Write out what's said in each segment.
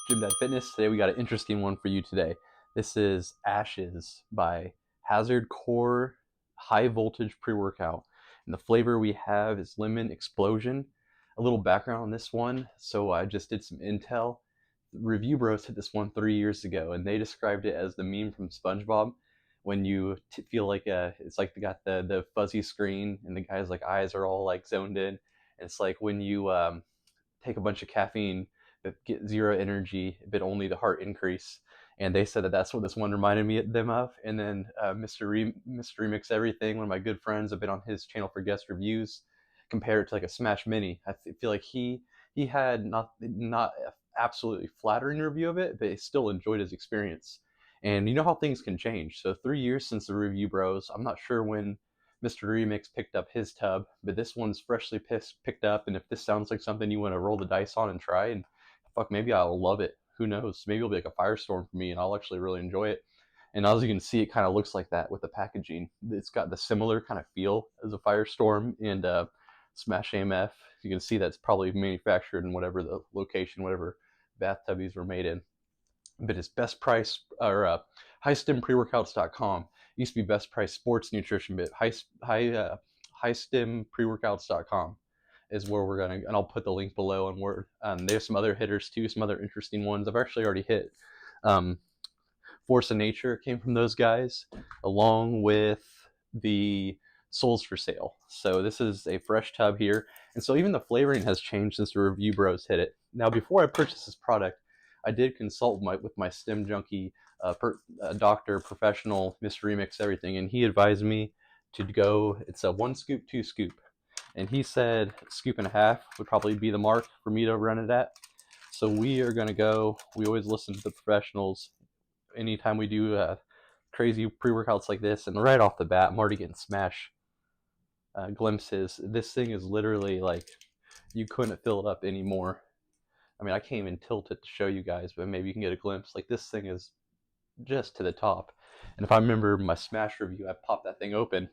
GYMDAD Fitness. Today we got an interesting one for you today. This is Ashes by Hazard Core High Voltage Pre-Workout. And the flavor we have is Lemon Explosion. A little background on this one. So I just did some intel. Review Bros hit this one 3 years ago, and they described it as the meme from SpongeBob when you feel like it's like they got the fuzzy screen and the guy's like eyes are all like zoned in. And it's like when you take a bunch of caffeine but get zero energy, but only the heart increase. And they said that that's what this one reminded them of. And then Mr. Remix Everything, one of my good friends, I've been on his channel for guest reviews, compared it to like a Smash Mini. I feel like he had not an absolutely flattering review of it, but he still enjoyed his experience. And you know how things can change. So 3 years since the Review Bros, I'm not sure when Mr. Remix picked up his tub, but this one's freshly picked up. And if this sounds like something you want to roll the dice on and try, and fuck, maybe I'll love it. Who knows? Maybe it'll be like a firestorm for me, and I'll actually really enjoy it. And as you can see, it kind of looks like that with the packaging. It's got the similar kind of feel as a firestorm and Smash AMF. You can see that's probably manufactured in whatever the location, whatever bathtub these were made in. But it's best price or highstempreworkouts.com. It used to be best price sports nutrition, but highstempreworkouts.com is where we're gonna, and I'll put the link below. And there's some other hitters too, some other interesting ones. I've actually already hit Force of Nature came from those guys, along with the Souls for Sale. So this is a fresh tub here, and so even the flavoring has changed since the Review Bros hit it. Now, before I purchased this product, I did consult with my STEM junkie doctor, professional, Mr. Remix Everything, and he advised me to go, it's a 1 scoop, 2 scoop. And he said a scoop and a half would probably be the mark for me to run it at. So we are going to go, we always listen to the professionals anytime we do crazy pre-workouts like this. And right off the bat, I'm already getting Smash glimpses. This thing is literally like, you couldn't fill it up anymore. I mean, I can't even tilt it to show you guys, but maybe you can get a glimpse. Like, this thing is just to the top. And if I remember my Smash review, I popped that thing open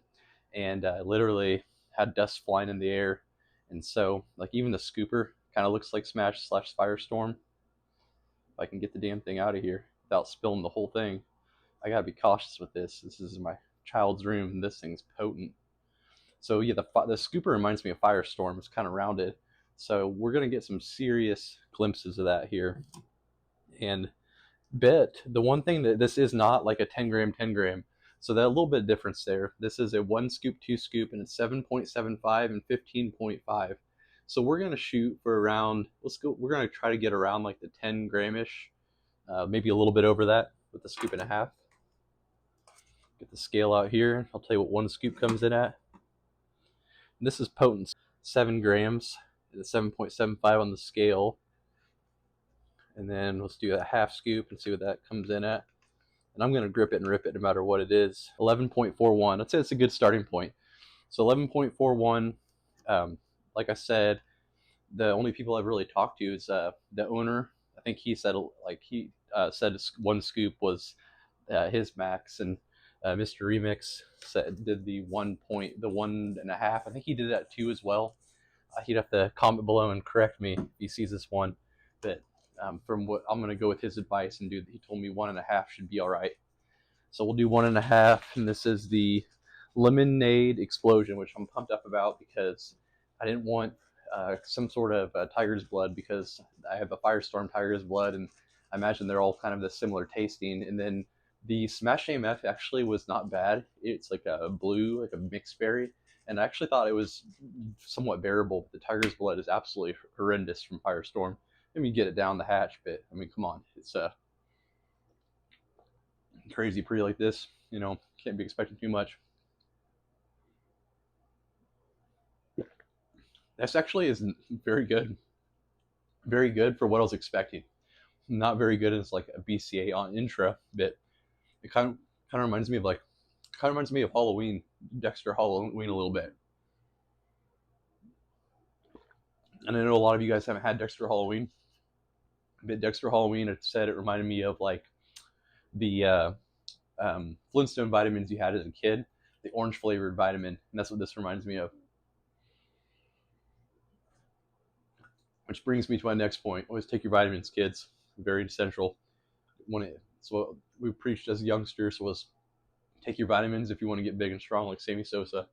and literally had dust flying in the air. And so, like, even the scooper kind of looks like Smash / Firestorm. If I can get the damn thing out of here without spilling the whole thing. I gotta be cautious with this. This is my child's room, and this thing's potent. So yeah, the scooper reminds me of Firestorm. It's kind of rounded. So we're gonna get some serious glimpses of that here. And the one thing that this is not like a 10 gram, 10 gram. So that a little bit of difference there. This is a 1 scoop, 2 scoop, and it's 7.75 and 15.5. So we're gonna shoot for around, we're gonna try to get around like the 10 gramish, maybe a little bit over that with the scoop and a half. Get the scale out here. I'll tell you what 1 scoop comes in at. And this is potent, 7 grams. It's 7.75 on the scale. And then let's do a half scoop and see what that comes in at. And I'm going to grip it and rip it no matter what it is. 11.41. I'd say it's a good starting point. So 11.41, like I said, the only people I've really talked to is the owner. I think he said said 1 scoop was his max, and Mr. Remix did the 1.5. I think he did that too as well. He'd have to comment below and correct me if he sees this one. But from what I'm going to go with his advice and do, he told me 1.5 should be all right. So we'll do 1.5, and this is the Lemonade Explosion, which I'm pumped up about because I didn't want some sort of tiger's blood, because I have a Firestorm tiger's blood, and I imagine they're all kind of the similar tasting. And then the Smash AMF actually was not bad. It's like a blue, like a mixed berry, and I actually thought it was somewhat bearable. But the tiger's blood is absolutely horrendous from Firestorm. I mean, get it down the hatch, but I mean, come on, it's crazy pre like this, you know, can't be expecting too much. This actually is very good for what I was expecting. Not very good as like a BCA on intra, but it kind of reminds me of Halloween, Dexter Halloween a little bit. And I know a lot of you guys haven't had Dexter Halloween, but Dexter Halloween, it said it reminded me of like the Flintstone vitamins you had as a kid, the orange flavored vitamin, and that's what this reminds me of. Which brings me to my next point. Always take your vitamins, kids. very essential. So what we preached as youngsters was take your vitamins if you want to get big and strong, like Sammy Sosa.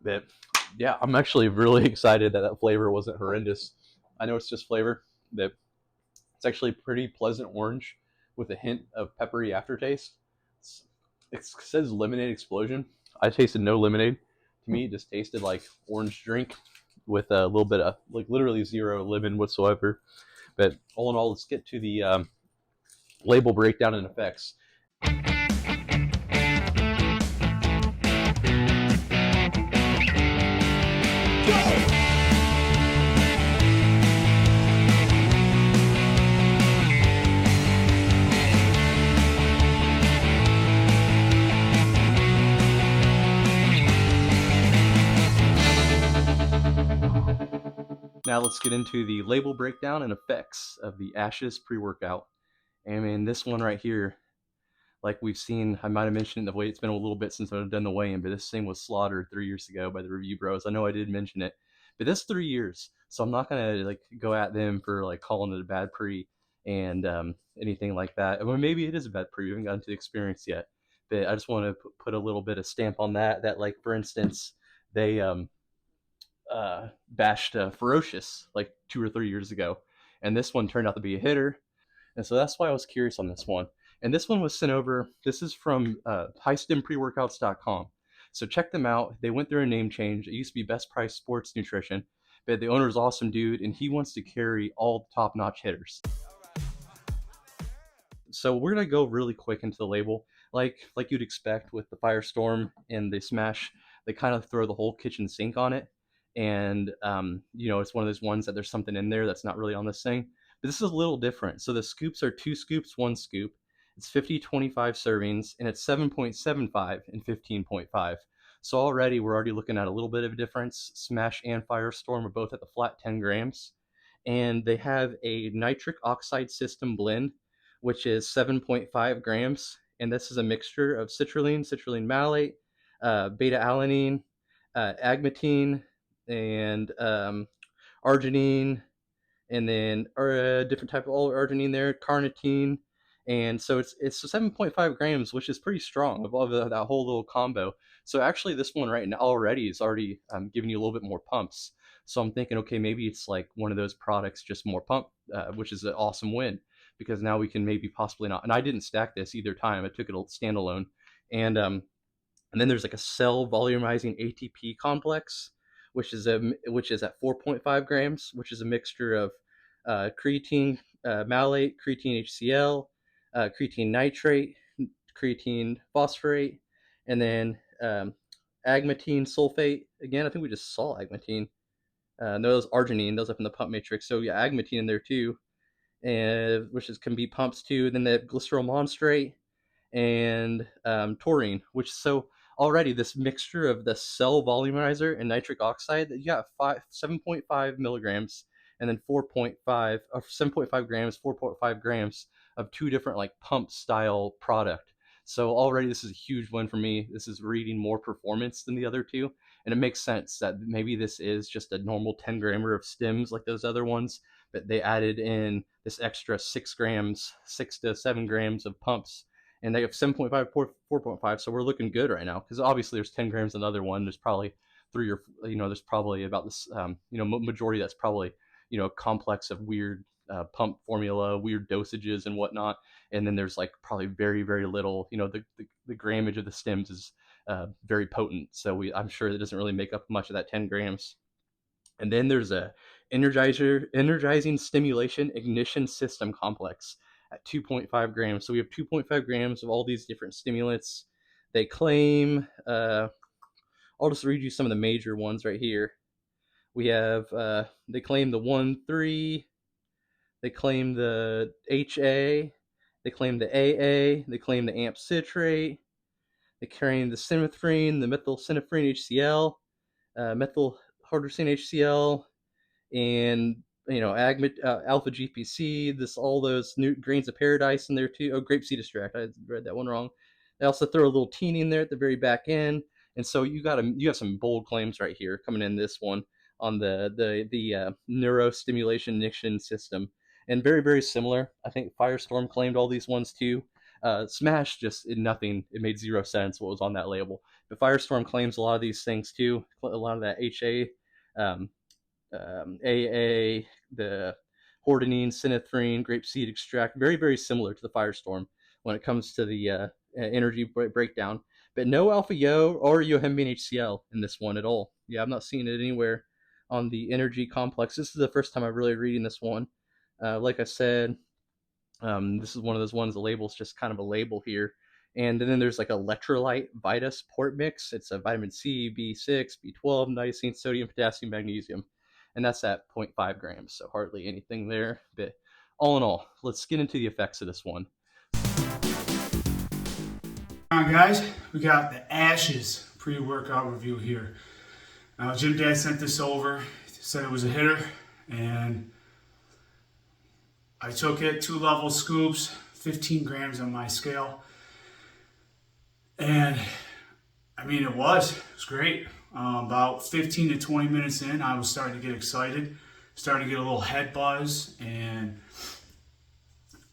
But yeah, I'm actually really excited that that flavor wasn't horrendous. I know it's just flavor, but it's actually pretty pleasant orange with a hint of peppery aftertaste. It says lemonade explosion. I tasted no lemonade. To me, it just tasted like orange drink with a little bit of, like, literally zero lemon whatsoever. But all in all, let's get to the label breakdown and effects. Now let's get into the label breakdown and effects of the Ashes pre-workout. I mean, this one right here, like we've seen, I might have mentioned it the way it's been a little bit since I've done the weigh-in, but this thing was slaughtered 3 years ago by the Review Bros. I know I did mention it, but this 3 years, so I'm not gonna like go at them for like calling it a bad pre and anything like that. I mean, maybe it is a bad pre. We haven't gotten to the experience yet, but I just want to put a little bit of stamp on that. That, like, for instance, they bashed Ferocious like 2 or 3 years ago, and this one turned out to be a hitter, and so that's why I was curious on this one. And this one was sent over. This is from highstempreworkouts.com. So check them out. They went through a name change. It used to be Best Price Sports Nutrition, but the owner is an awesome dude, and he wants to carry all top-notch hitters. So we're gonna go really quick into the label, like you'd expect with the Firestorm and the Smash. They kind of throw the whole kitchen sink on it, and it's one of those ones that there's something in there that's not really on this thing. But this is a little different. So the scoops are 2 scoops, 1 scoop. It's 50-25 servings, and it's 7.75 and 15.5. So already we're already looking at a little bit of a difference. Smash and Firestorm are both at the flat 10 grams, and they have a nitric oxide system blend, which is 7.5 grams. And this is a mixture of citrulline, citrulline malate, beta alanine, agmatine, and arginine, and then a different type of arginine there, carnitine. And so it's 7.5 grams, which is pretty strong above that whole little combo. So actually, this one right now already is already giving you a little bit more pumps. So I'm thinking, okay, maybe it's like one of those products, just more pump, which is an awesome win, because now we can maybe possibly not. And I didn't stack this either time. I took it standalone, and then there's like a cell volumizing ATP complex, which is at 4.5 grams, which is a mixture of creatine malate, creatine HCl, creatine nitrate, creatine phosphorate, and then agmatine sulfate. Again, I think we just saw agmatine. No, those arginine, those up in the pump matrix. So yeah, agmatine in there too, and can be pumps too. Then they have glycerol monstrate and taurine, which, so already this mixture of the cell volumizer and nitric oxide, you got 7.5 milligrams, and then 4.5 or 7.5 grams, 4.5 grams of 2 different like pump style product. So already this is a huge win for me. This is reading more performance than the other two, and it makes sense that maybe this is just a normal 10 grammer of stims like those other ones, but they added in this extra 6 to 7 grams of pumps, and they have 7.5, 4.5. So we're looking good right now, because obviously there's 10 grams in another one. There's probably 3 or, there's probably about this, majority that's probably, a complex of weird pump formula, weird dosages and whatnot. And then there's like probably very, very little, the grammage of the stems is very potent. So I'm sure it doesn't really make up much of that 10 grams. And then there's a energizing stimulation ignition system complex at 2.5 grams. So we have 2.5 grams of all these different stimulants. They claim, I'll just read you some of the major ones right here. We have, they claim the 1,3, they claim the HA, they claim the AA, they claim the AMP citrate, they claim the synephrine, the methylsynephrine HCl, methyl hydroxine HCl, and alpha GPC. All those new grains of paradise in there too. Oh, grapeseed extract. I read that one wrong. They also throw a little teeny in there at the very back end, and so you have some bold claims right here coming in this one on the neurostimulation ignition system, and very, very similar. I think Firestorm claimed all these ones too. Smash just nothing. It made zero sense what was on that label. But Firestorm claims a lot of these things too. A lot of that HA, um, AA, the hordenine, synethrin, grapeseed extract, very, very similar to the Firestorm when it comes to the energy breakdown. But no alpha yo or yohimbine HCl in this one at all. Yeah, I'm not seeing it anywhere on the energy complex. This is the first time I'm really reading this one. Like I said, this is one of those ones, the label's just kind of a label here. And then there's like electrolyte Vitus port mix. It's a vitamin C, B6, B12, niacin, sodium, potassium, magnesium. And that's at 0.5 grams, so hardly anything there. But all in all, let's get into the effects of this one. All right, guys, we got the Ashes pre-workout review here. GYMDAD sent this over, said it was a hitter, and I took it 2-level scoops, 15 grams on my scale. And I mean, it was great. About 15 to 20 minutes in, I was starting to get excited, starting to get a little head buzz, and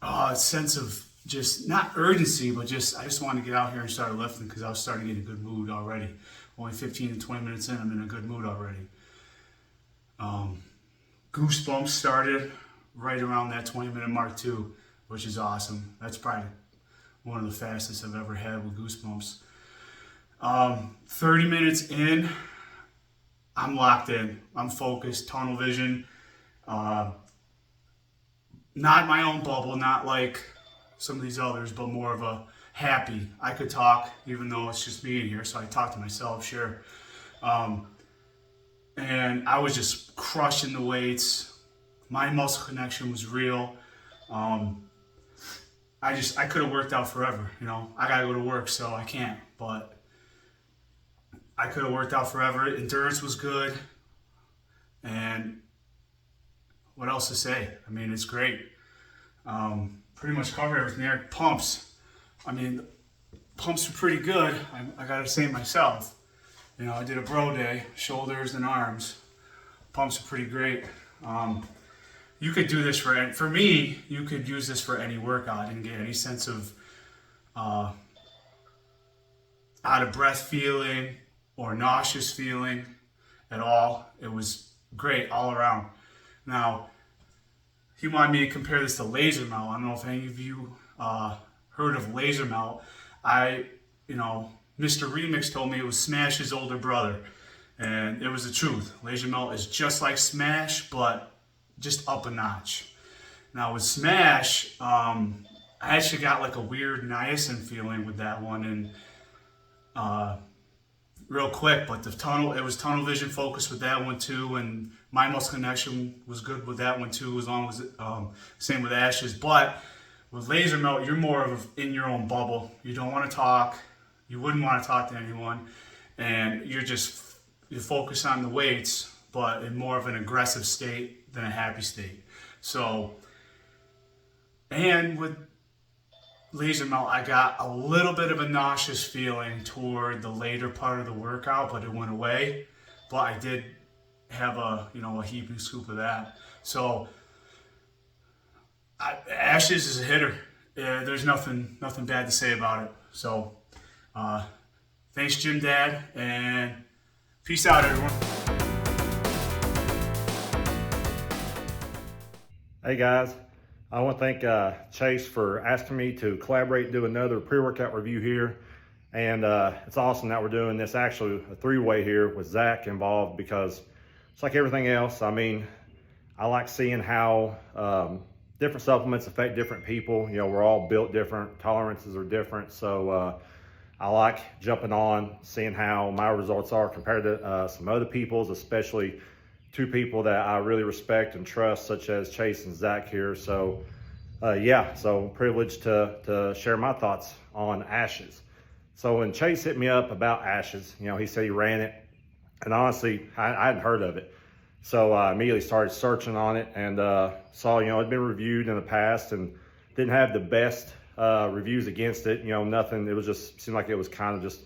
a sense of just not urgency, but just I just wanted to get out here and start lifting because I was starting to get a good mood already. Only 15 to 20 minutes in, I'm in a good mood already. Goosebumps started right around that 20-minute mark too, which is awesome. That's probably one of the fastest I've ever had with goosebumps. 30 minutes in, I'm locked in. I'm focused, tunnel vision. Not my own bubble, not like some of these others, but more of a happy. I could talk, even though it's just me in here, so I talk to myself, sure. And I was just crushing the weights. My muscle connection was real. I could have worked out forever, you know. I gotta go to work, so I can't, but I could have worked out forever. Endurance was good. And what else to say? I mean, it's great. Pretty much covered everything there. Pumps. I mean, pumps are pretty good. I gotta say myself. You know, I did a bro day, shoulders and arms. Pumps are pretty great. You could do this for me, you could use this for any workout. I didn't get any sense of out of breath feeling or nauseous feeling at all. It was great all around. Now, he wanted me to compare this to laser melt. I don't know if any of you heard of laser melt. Mr. Remix told me it was Smash's older brother, and it was the truth. Laser melt is just like Smash, but just up a notch. Now with Smash, I actually got like a weird niacin feeling with that one, and real quick, but it was tunnel vision focus with that one too, and my muscle connection was good with that one too, as long as same with Ashes. But with laser melt, you're more of in your own bubble. You don't want to talk. You wouldn't want to talk to anyone, and you focus on the weights, but in more of an aggressive state than a happy state. So, and with laser melt, I got a little bit of a nauseous feeling toward the later part of the workout, but it went away. But I did have a heaping scoop of that. So Ashes is a hitter. There's nothing bad to say about it. So thanks, GYMDAD, and peace out, everyone. Hey guys, I want to thank Chase for asking me to collaborate and do another pre-workout review here. And it's awesome that we're doing this, actually a three-way here with Zach involved, because it's like everything else. I mean, I like seeing how different supplements affect different people. You know, we're all built different, tolerances are different. So I like jumping on, seeing how my results are compared to some other people's, especially two people that I really respect and trust, such as Chase and Zach here. So so privileged to share my thoughts on Ashes. So when Chase hit me up about Ashes, he said he ran it, and honestly, I hadn't heard of it. So I immediately started searching on it and saw, it'd been reviewed in the past and didn't have the best reviews against it. Nothing, it was just, seemed like it was kind of just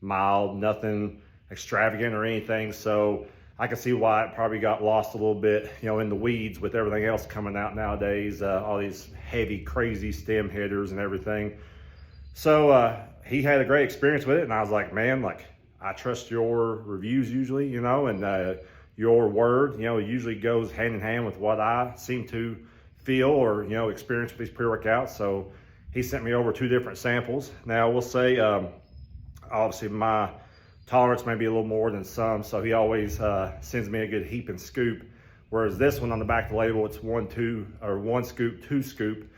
mild, nothing extravagant or anything. So I can see why it probably got lost a little bit, you know, in the weeds with everything else coming out nowadays, all these heavy, crazy stem hitters and everything. So he had a great experience with it, and I was like, man, like, I trust your reviews usually, you know, and your word, you know, it usually goes hand in hand with what I seem to feel or, you know, experience with these pre-workouts. So he sent me over 2 different samples. Now, we'll say, obviously, my tolerance may be a little more than some, so he always sends me a good heap and scoop. Whereas this one on the back of the label, it's 1 scoop, 2 scoop.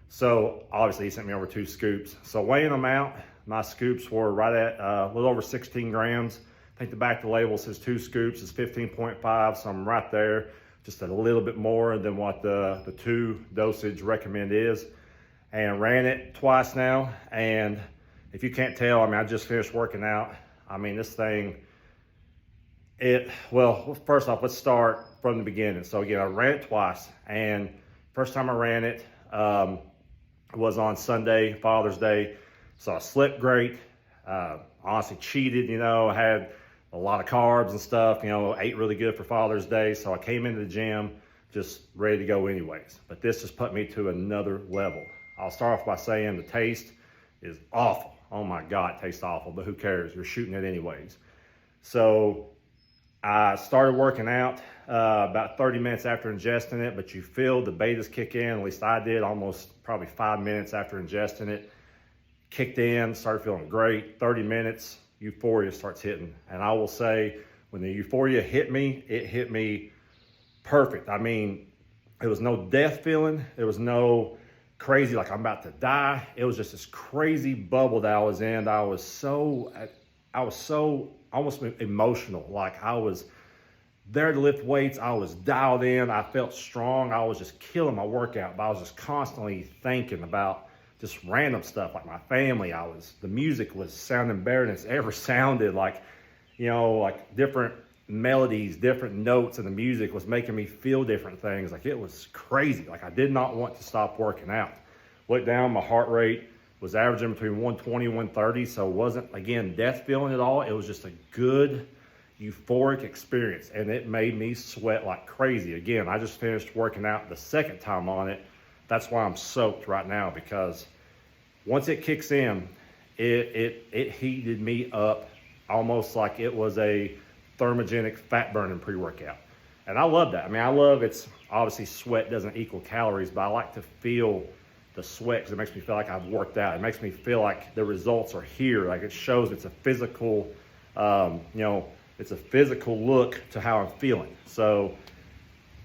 So obviously he sent me over 2 scoops. So weighing them out, my scoops were right at a little over 16 grams. I think the back of the label says 2 scoops is 15.5, so I'm right there, just a little bit more than what the 2 dosage recommend is. And ran it twice now, and if you can't tell, I mean, I just finished working out. I mean, this thing, well, first off, let's start from the beginning. So again, I ran it twice, and first time I ran it was on Sunday, Father's Day. So I slept great, honestly cheated, you know, I had a lot of carbs and stuff, you know, ate really good for Father's Day. So I came into the gym just ready to go anyways. But this just put me to another level. I'll start off by saying the taste is awful. Oh my God, it tastes awful, but who cares? You're shooting it anyways. So I started working out about 30 minutes after ingesting it, but you feel the betas kick in, at least I did, almost probably 5 minutes after ingesting it. Kicked in, started feeling great. 30 minutes, euphoria starts hitting. And I will say, when the euphoria hit me, it hit me perfect. I mean, it was no death feeling. It was no crazy, like I'm about to die. It was just this crazy bubble that I was in. I was so almost emotional. Like I was there to lift weights. I was dialed in. I felt strong. I was just killing my workout, but I was just constantly thinking about just random stuff like my family. The music was sounding better than it's ever sounded. Like, you know, like different melodies, different notes, and the music was making me feel different things. Like it was crazy. Like I did not want to stop working out. Looked down, my heart rate was averaging between 120 and 130. So it wasn't, again, death feeling at all. It was just a good euphoric experience, and it made me sweat like crazy. Again, I just finished working out the second time on it. That's why I'm soaked right now, because once it kicks in, it heated me up almost like it was a thermogenic fat burning pre-workout. And I love that. I mean, I love, it's obviously sweat doesn't equal calories, but I like to feel the sweat because it makes me feel like I've worked out. It makes me feel like the results are here. Like it shows it's a physical, you know, it's a physical look to how I'm feeling. So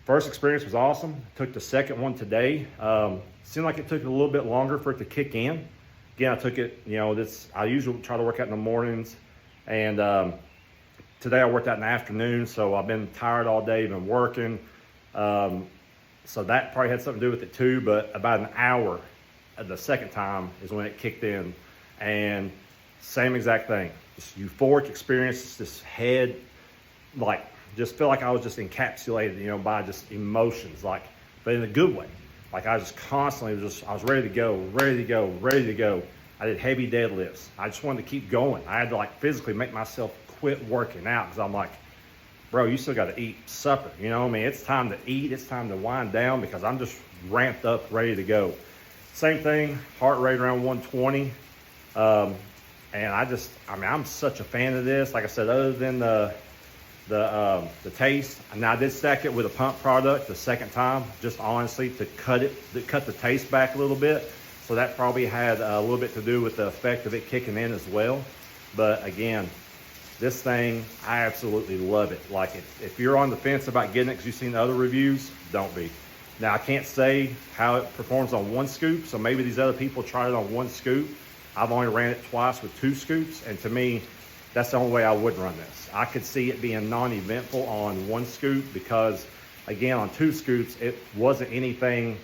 first experience was awesome. Took the second one today. Seemed like it took a little bit longer for it to kick in. Again, I took it, you know, I usually try to work out in the mornings, and today I worked out in the afternoon, so I've been tired all day, been working. So that probably had something to do with it too, but about an hour the second time is when it kicked in, and same exact thing. This euphoric experience, this head, like, just feel like I was just encapsulated, you know, by just emotions, like, but in a good way. Like I just constantly I was ready to go, ready to go, ready to go. I did heavy deadlifts. I just wanted to keep going. I had to like physically make myself quit working out because I'm like, bro, you still got to eat supper. You know what I mean? It's time to eat. It's time to wind down because I'm just ramped up, ready to go. Same thing, heart rate around 120. And I'm such a fan of this. Like I said, other than the taste, and I did stack it with a pump product the second time, just honestly to cut the taste back a little bit. So that probably had a little bit to do with the effect of it kicking in as well. But again, this thing, I absolutely love it. Like if you're on the fence about getting it because you've seen other reviews, don't be. Now I can't say how it performs on 1 scoop, so maybe these other people tried it on 1 scoop. I've only ran it twice with 2 scoops, and to me, that's the only way I would run this. I could see it being non-eventful on 1 scoop because, again, on 2 scoops, it wasn't anything,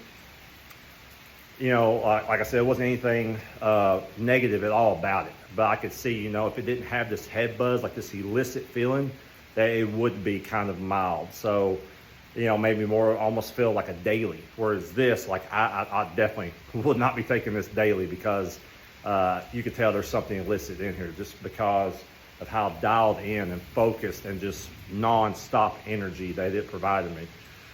you know, like I said, it wasn't anything negative at all about it. But I could see, you know, if it didn't have this head buzz, like this illicit feeling, that it would be kind of mild. So, you know, maybe more almost feel like a daily. Whereas this, like I definitely would not be taking this daily because you could tell there's something illicit in here just because of how dialed in and focused and just non-stop energy that it provided me.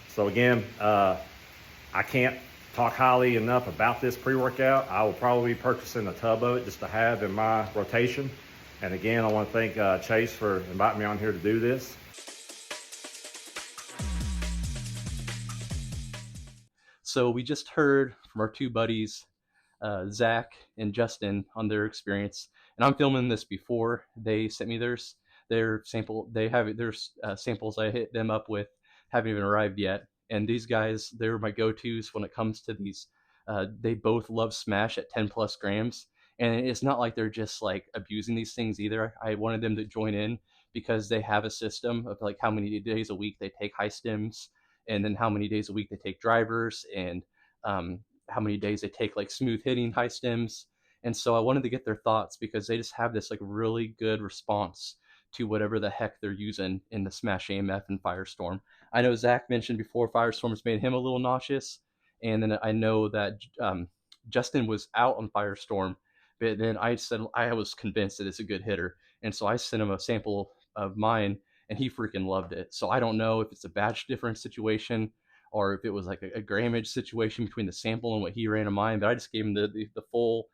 So again, I can't talk highly enough about this pre-workout. I will probably be purchasing a tub of it just to have in my rotation. And again, I want to thank Chase for inviting me on here to do this. So we just heard from our two buddies, Zach and Justin, on their experience. And I'm filming this before they sent me their sample. They have their samples I hit them up with haven't even arrived yet. And these guys, they're my go-tos when it comes to these. They both love Smash at 10 plus grams. And it's not like they're just like abusing these things either. I wanted them to join in because they have a system of like how many days a week they take high stims, and then how many days a week they take drivers, and how many days they take like smooth hitting high stims. And so I wanted to get their thoughts because they just have this like really good response to whatever the heck they're using in the Smash AMF and Firestorm. I know Zach mentioned before Firestorm's made him a little nauseous, and then I know that Justin was out on Firestorm, but then I said I was convinced that it's a good hitter, and so I sent him a sample of mine, and he freaking loved it. So I don't know if it's a batch difference situation or if it was like a grammage situation between the sample and what he ran of mine, but I just gave him the full,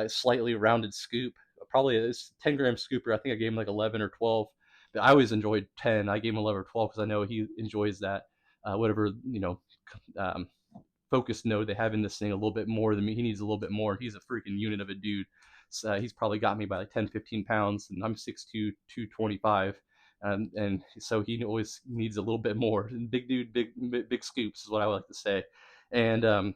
slightly rounded scoop. Probably a 10-gram scooper. I think I gave him like 11 or 12. But I always enjoyed 10. I gave him 11 or 12 because I know he enjoys that. Whatever, um, focus node they have in this thing a little bit more than me. He needs a little bit more. He's a freaking unit of a dude. So he's probably got me by like 10, 15 pounds, and I'm 6'2", 225. And so he always needs a little bit more. Big dude, big scoops is what I would like to say. And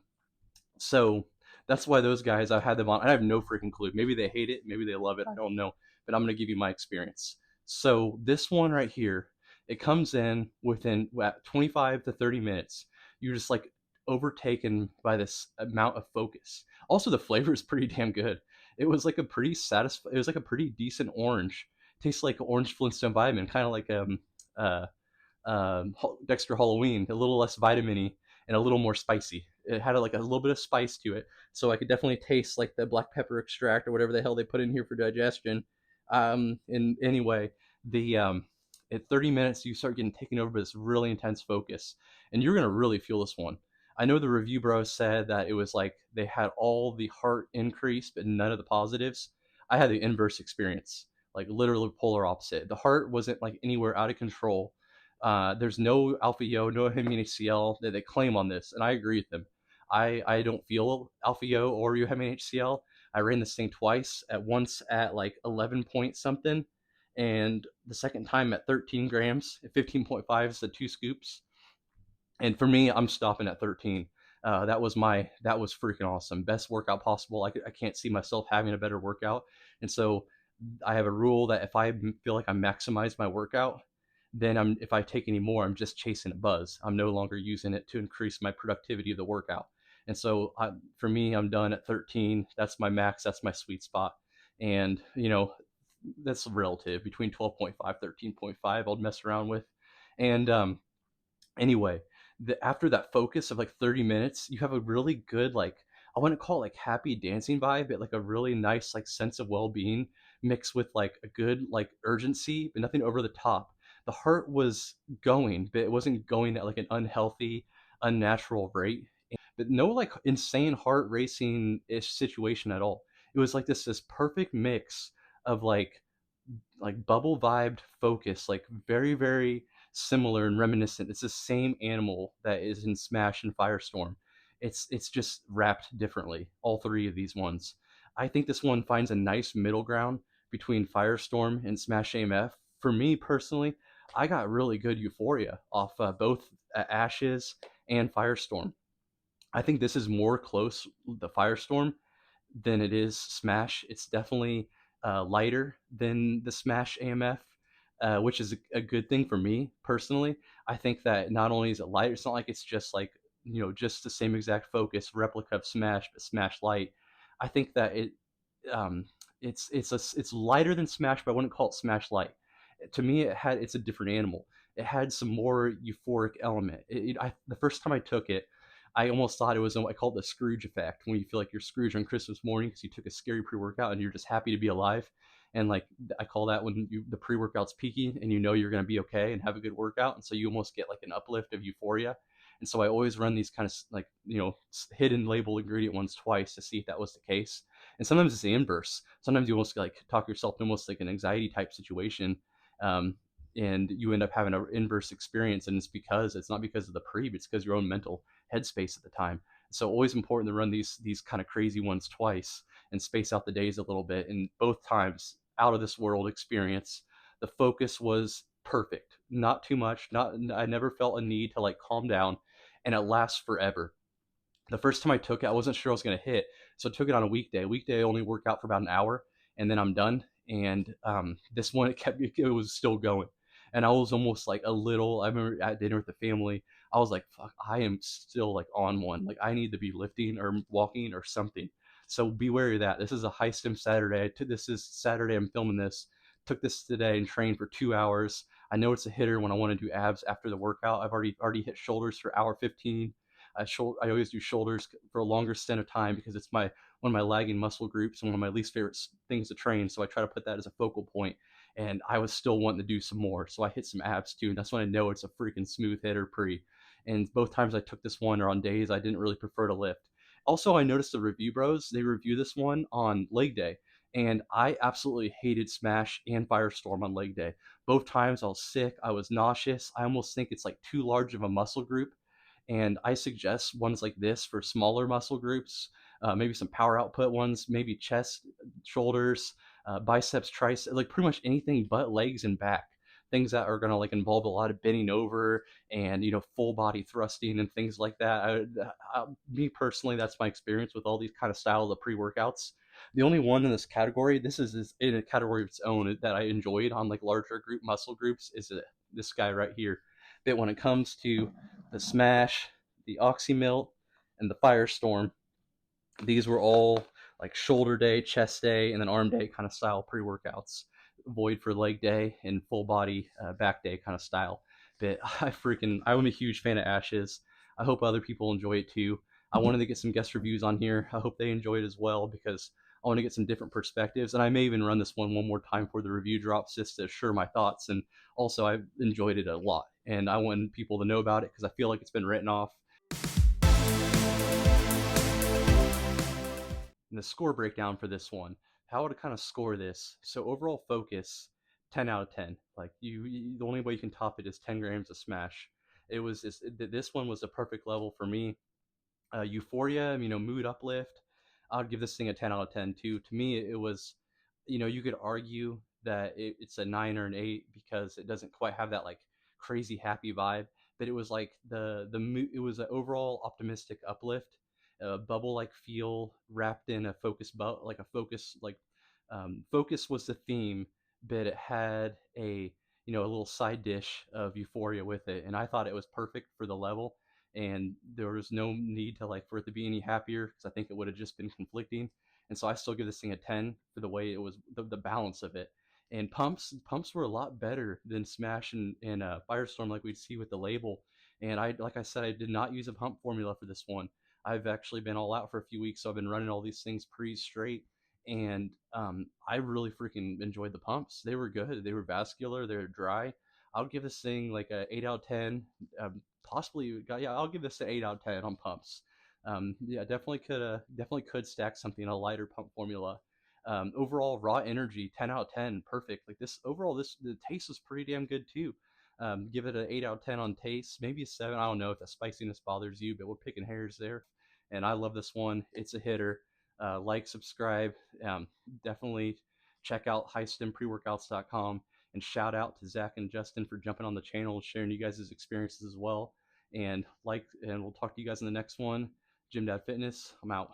so that's why those guys, I've had them on. I have no freaking clue. Maybe they hate it, maybe they love it. I don't know. But I'm going to give you my experience. So this one right here, it comes in within 25 to 30 minutes. You're just like overtaken by this amount of focus. Also, the flavor is pretty damn good. It was like a pretty satisfying. It was like a pretty decent orange. Tastes like orange Flintstone vitamin, kind of like Dexter Halloween, a little less vitamin-y and a little more spicy. It had like a little bit of spice to it, so I could definitely taste like the black pepper extract or whatever the hell they put in here for digestion. And anyway, the at 30 minutes you start getting taken over by this really intense focus, and you're gonna really feel this one. I know the review bros said that it was like they had all the heart increase but none of the positives. I had the inverse experience, like literally polar opposite. The heart wasn't like anywhere out of control. There's no alpha yo, no HCl that they claim on this, and I agree with them. I don't feel alpha yo or HCl. I ran this thing twice. At once at like 11 point something, and the second time at 13 grams. At 15.5 is the 2 scoops. And for me, I'm stopping at 13. That was freaking awesome. Best workout possible. I can't see myself having a better workout. And so I have a rule that if I feel like I maximize my workout, then if I take any more, I'm just chasing a buzz. I'm no longer using it to increase my productivity of the workout. And so for me, I'm done at 13. That's my max. That's my sweet spot. And, that's relative. Between 12.5, 13.5, I'll mess around with. And anyway, after that focus of like 30 minutes, you have a really good, like, I wouldn't call it like happy dancing vibe, but like a really nice like sense of well-being mixed with like a good like urgency, but nothing over the top. The heart was going, but it wasn't going at like an unhealthy, unnatural rate. But no like insane heart racing ish situation at all. It was like this perfect mix of like bubble vibed focus, like very, very similar and reminiscent. It's the same animal that is in Smash and Firestorm. It's just wrapped differently. All three of these ones. I think this one finds a nice middle ground between Firestorm and Smash AMF. For me personally, I got really good euphoria off both Ashes and Firestorm. I think this is more close the Firestorm than it is Smash. It's definitely lighter than the Smash AMF, which is a good thing for me personally. I think that not only is it lighter, it's not like it's just like just the same exact focus replica of Smash, but Smash Light. I think that um, it's lighter than Smash, but I wouldn't call it Smash Light. To me, it's a different animal. It had some more euphoric element. The first time I took it, I almost thought it was I call it the Scrooge effect, when you feel like you're Scrooge on Christmas morning because you took a scary pre-workout and you're just happy to be alive. And like I call that when the pre-workout's peaking and you know you're going to be okay and have a good workout, and so you almost get like an uplift of euphoria. And so I always run these kind of like, hidden label ingredient ones twice to see if that was the case. And sometimes it's the inverse. Sometimes you almost like talk yourself to almost like an anxiety type situation, um, and you end up having an inverse experience. And it's not because of the pre, but it's because your own mental headspace at the time. So always important to run these kind of crazy ones twice and space out the days a little bit. And both times, out of this world experience. The focus was perfect, not too much. Not I never felt a need to like calm down, and it lasts forever. The first time I took it, I wasn't sure I was going to hit, so I took it on a weekday. Weekday, I only work out for about an hour, and then I'm done. And this one, it was still going, and I was almost like a little. I remember at dinner with the family, I was like, "Fuck, I am still like on one. Like I need to be lifting or walking or something." So be wary of that. This is a high stim Saturday. This is Saturday. I'm filming this. Took this today and trained for 2 hours. I know it's a hitter when I want to do abs after the workout. I've already hit shoulders for hour 15. I always do shoulders for a longer stint of time because it's one of my lagging muscle groups and one of my least favorite things to train. So I try to put that as a focal point. And I was still wanting to do some more, so I hit some abs too. And that's when I know it's a freaking smooth hitter pre. And both times I took this one are on days I didn't really prefer to lift. Also, I noticed the review bros, they review this one on leg day. And I absolutely hated Smash and Firestorm on leg day. Both times I was sick, I was nauseous. I almost think it's like too large of a muscle group, and I suggest ones like this for smaller muscle groups, maybe some power output ones, maybe chest, shoulders, biceps, triceps, like pretty much anything but legs and back. Things that are going to like involve a lot of bending over and full body thrusting and things like that. Me personally, that's my experience with all these kind of styles of pre-workouts. The only one in this category, this is in a category of its own that I enjoyed on like larger group muscle groups, is this guy right here. But when it comes to the Smash, the Oxymelt, and the Firestorm, these were all like shoulder day, chest day, and then arm day kind of style pre-workouts. Void for leg day and full body back day kind of style. But I'm a huge fan of Ashes. I hope other people enjoy it too. I wanted to get some guest reviews on here. I hope they enjoy it as well because I want to get some different perspectives. And I may even run this one more time for the review drops just to assure my thoughts. And also, I enjoyed it a lot. And I want people to know about it because I feel like it's been written off. And the score breakdown for this one, how would I kind of score this? So overall focus, 10 out of 10. Like the only way you can top it is 10 grams of Smash. This one was the perfect level for me. Euphoria, mood uplift. I would give this thing a 10 out of 10 too. To me, it was, you could argue that it's a 9 or an 8 because it doesn't quite have that like crazy happy vibe. But it was like it was an overall optimistic uplift, a bubble like feel wrapped in a focus was the theme, but it had a little side dish of euphoria with it, and I thought it was perfect for the level. And there was no need to like for it to be any happier because I think it would have just been conflicting. And so I still give this thing a 10 for the way it was, the balance of it. And pumps were a lot better than Smash and Firestorm like we'd see with the label. And like I said, I did not use a pump formula for this one. I've actually been all out for a few weeks, so I've been running all these things pre straight, and I really freaking enjoyed the pumps. They were good. They were vascular. They were dry. I would give this thing like a 8 out of 10. I'll give this an 8 out of 10 on pumps. Yeah, definitely could stack something in a lighter pump formula. Overall raw energy, 10 out of 10, perfect. Like this overall, the taste was pretty damn good too. Give it an 8 out of 10 on taste, maybe a 7. I don't know if the spiciness bothers you, but we're picking hairs there. And I love this one. It's a hitter. Like, subscribe. Definitely check out highstempreworkouts.com. And shout out to Zach and Justin for jumping on the channel and sharing you guys' experiences as well. And we'll talk to you guys in the next one. GYMDAD Fitness, I'm out.